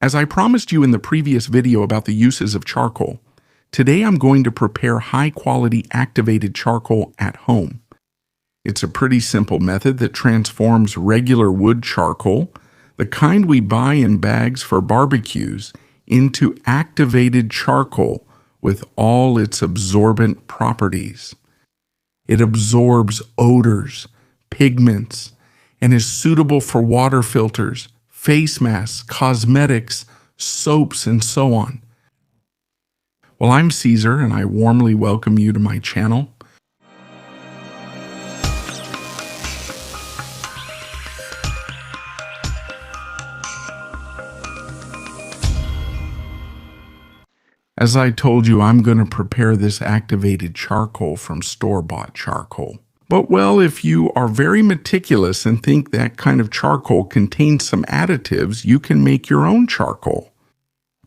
As I promised you in the previous video about the uses of charcoal, today I'm going to prepare high-quality activated charcoal at home. It's a pretty simple method that transforms regular wood charcoal, the kind we buy in bags for barbecues, into activated charcoal with all its absorbent properties. It absorbs odors, pigments, and is suitable for water filters, face masks, cosmetics, soaps, and so on. Well, I'm Caesar, and I warmly welcome you to my channel. As I told you, I'm going to prepare this activated charcoal from store-bought charcoal. But well, if you are very meticulous and think that kind of charcoal contains some additives, you can make your own charcoal.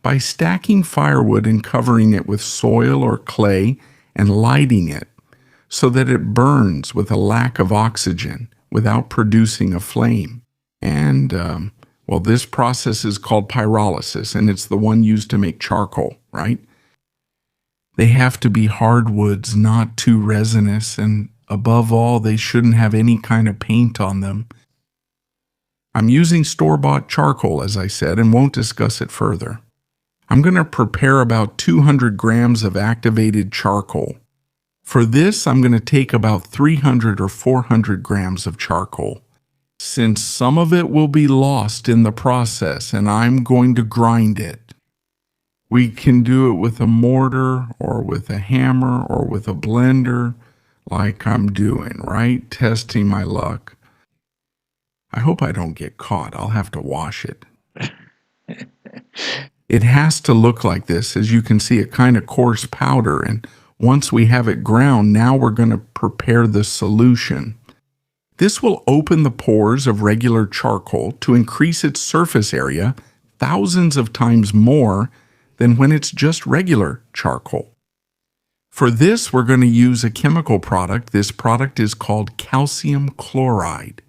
By stacking firewood and covering it with soil or clay and lighting it so that it burns with a lack of oxygen without producing a flame. And, well, this process is called pyrolysis, and it's the one used to make charcoal, right? They have to be hardwoods, not too resinous, and above all, they shouldn't have any kind of paint on them. I'm using store-bought charcoal, as I said, and won't discuss it further. I'm going to prepare about 200 grams of activated charcoal. For this, I'm going to take about 300 or 400 grams of charcoal. Since some of it will be lost in the process, and I'm going to grind it. We can do it with a mortar, or with a hammer, or with a blender, like I'm doing, right? Testing my luck. I hope I don't get caught. I'll have to wash it. It has to look like this. As you can see, a kind of coarse powder, and once we have it ground, now we're going to prepare the solution. This will open the pores of regular charcoal to increase its surface area thousands of times more than when it's just regular charcoal. For this, we're going to use a chemical product. This product is called calcium chloride.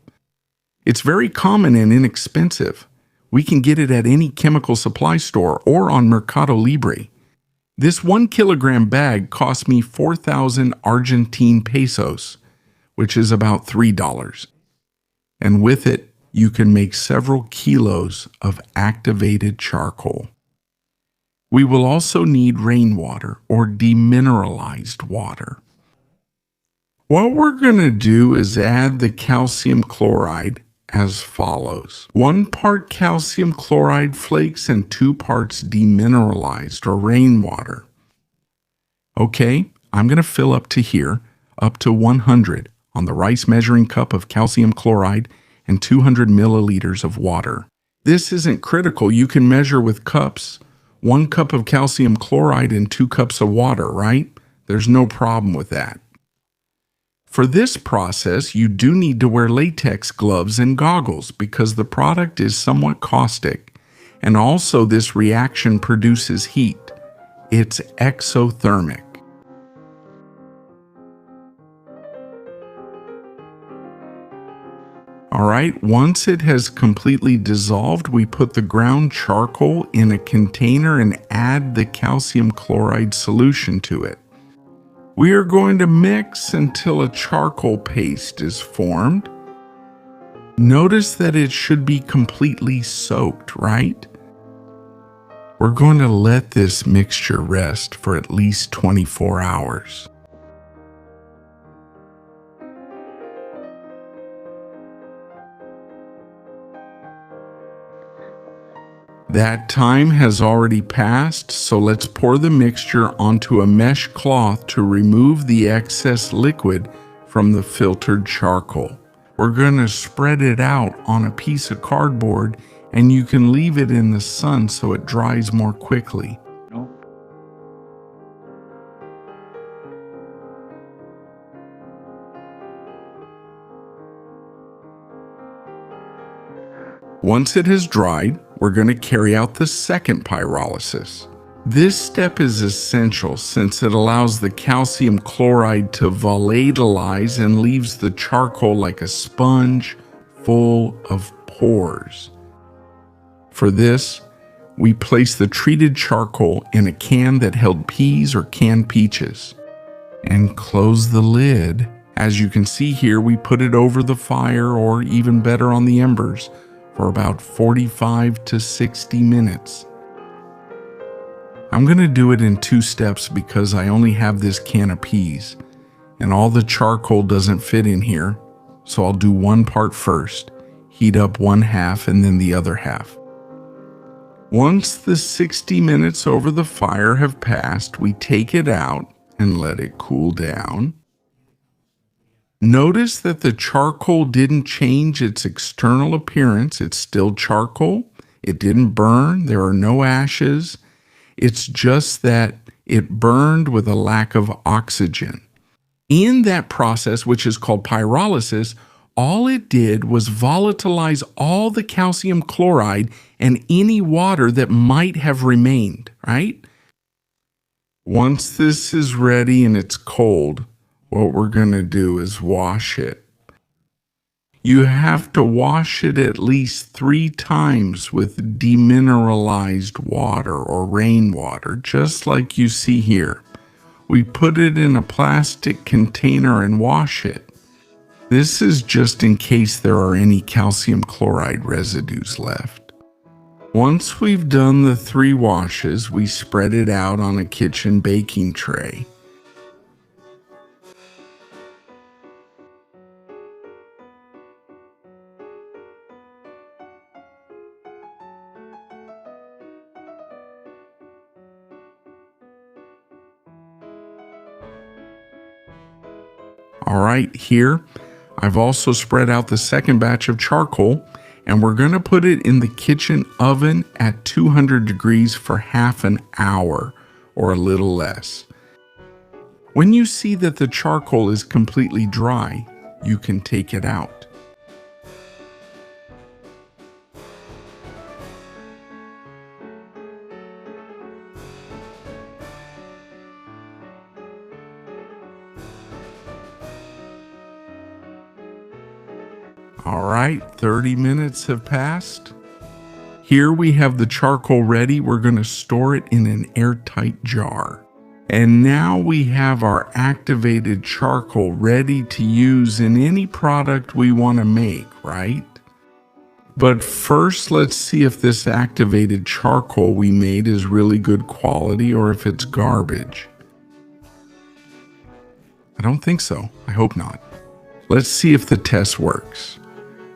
It's very common and inexpensive. We can get it at any chemical supply store or on Mercado Libre. This 1 kilogram bag cost me 4,000 Argentine pesos, which is about $3. And with it, you can make several kilos of activated charcoal. We will also need rainwater or demineralized water. What we're going to do is add the calcium chloride as follows. 1 part calcium chloride flakes and 2 parts demineralized or rainwater. Okay, I'm going to fill up to here, up to 100 on the rice measuring cup of calcium chloride and 200 milliliters of water. This isn't critical. You can measure with cups. 1 cup of calcium chloride and 2 cups of water, right? There's no problem with that. For this process, you do need to wear latex gloves and goggles because the product is somewhat caustic, and also this reaction produces heat. It's exothermic. All right, once it has completely dissolved, we put the ground charcoal in a container and add the calcium chloride solution to it. We are going to mix until a charcoal paste is formed. Notice that it should be completely soaked, right? We're going to let this mixture rest for at least 24 hours. That time has already passed, so let's pour the mixture onto a mesh cloth to remove the excess liquid from the filtered charcoal. We're going to spread it out on a piece of cardboard, and you can leave it in the sun so it dries more quickly. Once it has dried, we're going to carry out the second pyrolysis. This step is essential since it allows the calcium chloride to volatilize and leaves the charcoal like a sponge full of pores. For this, we placed the treated charcoal in a can that held peas or canned peaches and closed the lid. As you can see here, we put it over the fire, or even better on the embers, for about 45 to 60 minutes. I'm going to do it in 2 steps because I only have this can of peas and all the charcoal doesn't fit in here. So I'll do one part first, heat up one half and then the other half. Once the 60 minutes over the fire have passed, we take it out and let it cool down. Notice that the charcoal didn't change its external appearance. It's still charcoal. It didn't burn. There are no ashes. It's just that it burned with a lack of oxygen. In that process, which is called pyrolysis, all it did was volatilize all the calcium chloride and any water that might have remained, right? Once this is ready and it's cold, what we're going to do is wash it. You have to wash it at least 3 times with demineralized water or rainwater, just like you see here. We put it in a plastic container and wash it. This is just in case there are any calcium chloride residues left. Once we've done the 3 washes, we spread it out on a kitchen baking tray. All right, here I've also spread out the second batch of charcoal, and we're going to put it in the kitchen oven at 200 degrees for half an hour or a little less. When you see that the charcoal is completely dry, you can take it out. All right, 30 minutes have passed. Here we have the charcoal ready. We're going to store it in an airtight jar. And now we have our activated charcoal ready to use in any product we want to make, right? But first, let's see if this activated charcoal we made is really good quality or if it's garbage. I don't think so. I hope not. Let's see if the test works.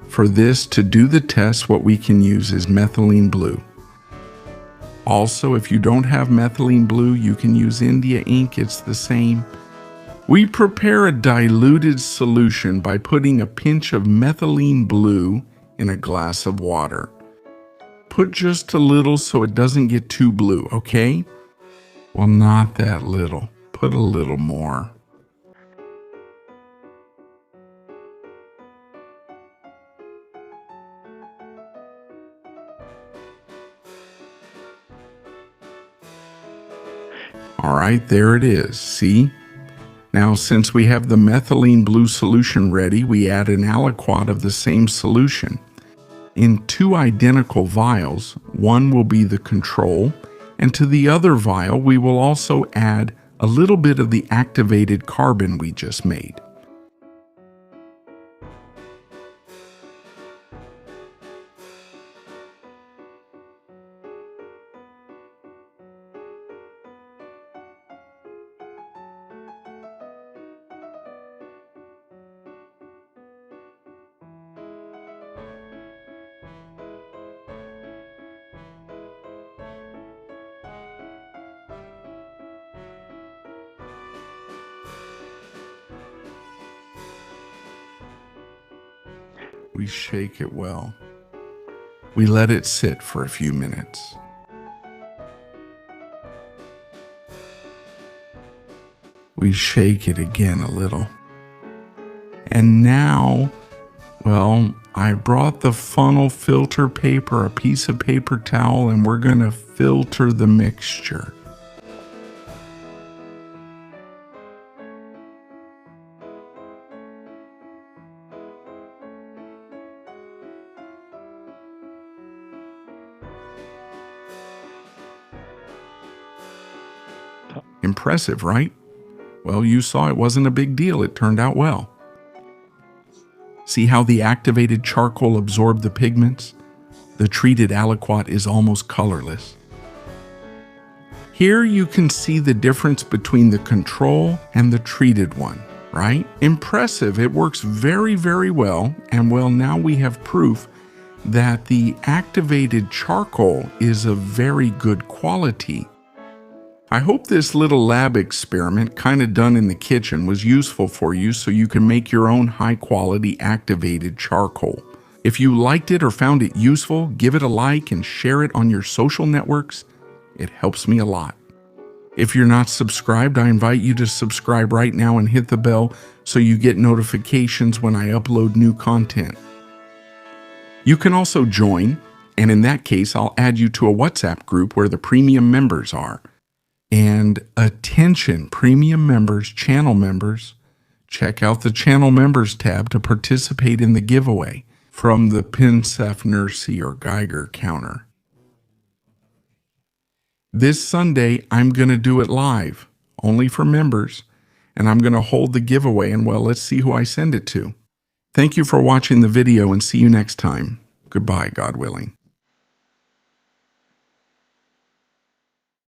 For this, to do the test, what we can use is methylene blue. Also, if you don't have methylene blue, you can use India ink. It's the same. We prepare a diluted solution by putting a pinch of methylene blue in a glass of water. Put just a little so it doesn't get too blue, okay? Well, not that little. Put a little more. All right, there it is. See? Now, since we have the methylene blue solution ready, we add an aliquot of the same solution. In 2 identical vials, one will be the control, and to the other vial, we will also add a little bit of the activated carbon we just made. We shake it well. We let it sit for a few minutes. We shake it again a little. And now, well, I brought the funnel filter paper, a piece of paper towel, and we're going to filter the mixture. Impressive, right? Well, you saw it wasn't a big deal. It turned out well. See how the activated charcoal absorbed the pigments? The treated aliquot is almost colorless. Here you can see the difference between the control and the treated one, right? Impressive. It works very, very well. And well, now we have proof that the activated charcoal is of very good quality. I hope this little lab experiment, kind of done in the kitchen, was useful for you so you can make your own high-quality activated charcoal. If you liked it or found it useful, give it a like and share it on your social networks. It helps me a lot. If you're not subscribed, I invite you to subscribe right now and hit the bell so you get notifications when I upload new content. You can also join, and in that case, I'll add you to a WhatsApp group where the premium members are. And attention, premium members, channel members, check out the channel members tab to participate in the giveaway from the Pinsef or Geiger counter. This Sunday, I'm going to do it live, only for members, and I'm going to hold the giveaway, and well, let's see who I send it to. Thank you for watching the video and see you next time. Goodbye, God willing.